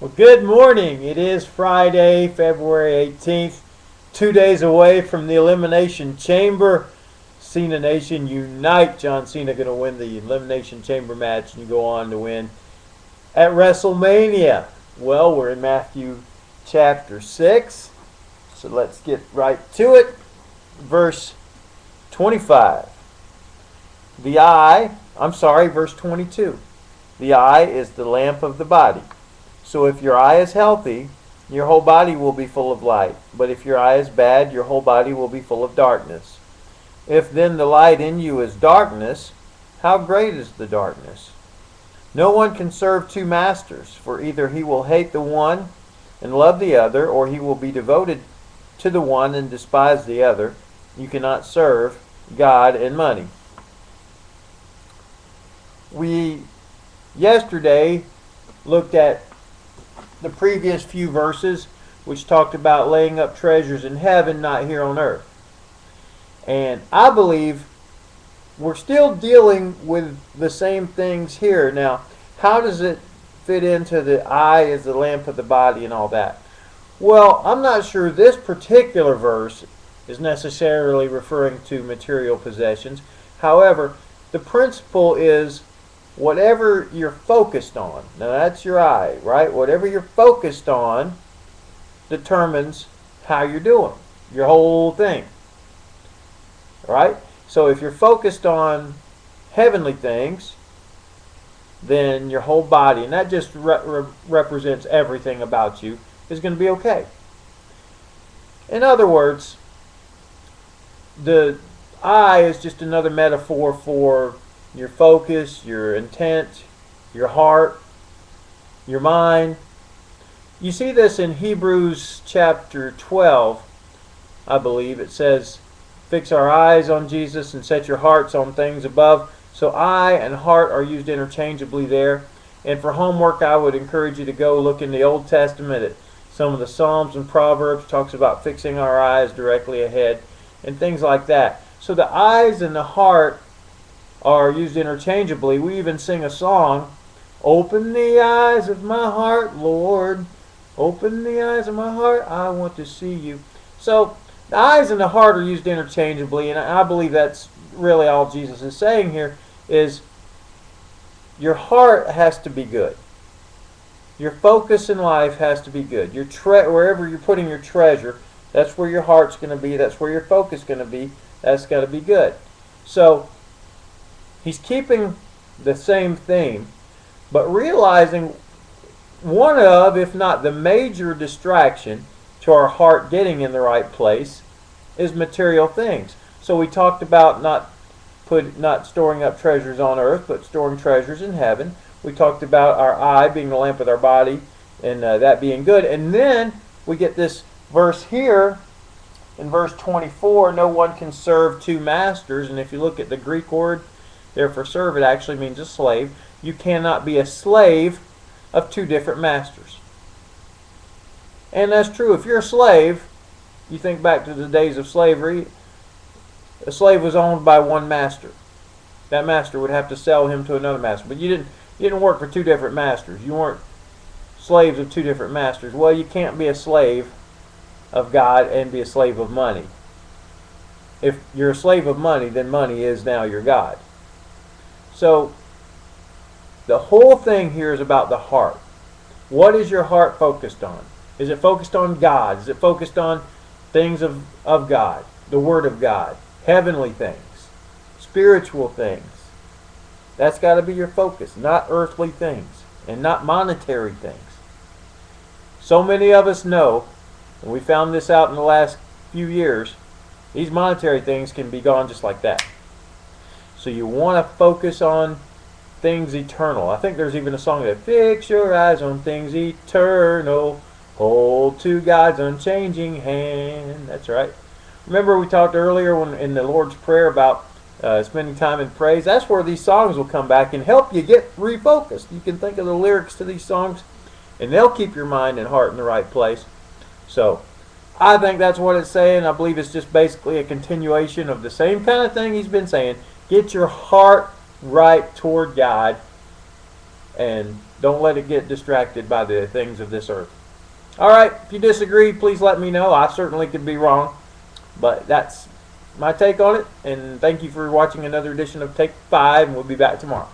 Well, good morning. It is Friday, February 18th, 2 days away from the Elimination Chamber. Cena Nation unite. John Cena going to win the Elimination Chamber match and go on to win at WrestleMania. Well, we're in Matthew chapter 6, so let's get right to it. Verse 25. Verse 22. The eye is the lamp of the body. So if your eye is healthy, your whole body will be full of light. But if your eye is bad, your whole body will be full of darkness. If then the light in you is darkness, how great is the darkness? No one can serve two masters, for either he will hate the one and love the other, or he will be devoted to the one and despise the other. You cannot serve God and money. We yesterday looked at the previous few verses, which talked about laying up treasures in heaven, not here on earth. And I believe we're still dealing with the same things here. Now, how does it fit into the eye as the lamp of the body and all that? Well, I'm not sure this particular verse is necessarily referring to material possessions. However, the principle is whatever you're focused on. Now that's your eye, right? Whatever you're focused on determines how you're doing. Your whole thing. Right? So if you're focused on heavenly things, then your whole body, and that just represents everything about you, is going to be okay. In other words, the eye is just another metaphor for your focus, your intent, your heart, your mind. You see this in Hebrews chapter 12, I believe. It says, fix our eyes on Jesus and set your hearts on things above. So eye and heart are used interchangeably there. And for homework, I would encourage you to go look in the Old Testament at some of the Psalms and Proverbs. Talks about fixing our eyes directly ahead and things like that. So the eyes and the heart are used interchangeably. We even sing a song, open the eyes of my heart, Lord. Open the eyes of my heart, I want to see you. So the eyes and the heart are used interchangeably, and I believe that's really all Jesus is saying here, is your heart has to be good. Your focus in life has to be good. Wherever you're putting your treasure, that's where your heart's going to be, that's where your focus is going to be, that's got to be good. So he's keeping the same theme, but realizing one of, if not the major distraction to our heart getting in the right place is material things. So we talked about not storing up treasures on earth, but storing treasures in heaven. We talked about our eye being the lamp of our body, and that being good. And then we get this verse here in verse 24, no one can serve two masters. And if you look at the Greek word there for serve, it actually means a slave. You cannot be a slave of two different masters. And that's true. If you're a slave, you think back to the days of slavery, a slave was owned by one master. That master would have to sell him to another master. But you didn't work for two different masters. You weren't slaves of two different masters. Well, you can't be a slave of God and be a slave of money. If you're a slave of money, then money is now your God. So the whole thing here is about the heart. What is your heart focused on? Is it focused on God? Is it focused on things of God, the Word of God, heavenly things, spiritual things? That's got to be your focus, not earthly things and not monetary things. So many of us know, and we found this out in the last few years, these monetary things can be gone just like that. So you want to focus on things eternal. I think there's even a song that, fix your eyes on things eternal, hold to God's unchanging hand. That's right. Remember we talked earlier when in the Lord's Prayer about spending time in praise. That's where these songs will come back and help you get refocused. You can think of the lyrics to these songs, and they'll keep your mind and heart in the right place. So I think that's what it's saying. I believe it's just basically a continuation of the same kind of thing he's been saying. Get your heart right toward God, and Don't let it get distracted by the things of this earth. All right, if you disagree, please let me know. I certainly could be wrong, but that's my take on it. And thank you for watching another edition of Take 5, and we'll be back tomorrow.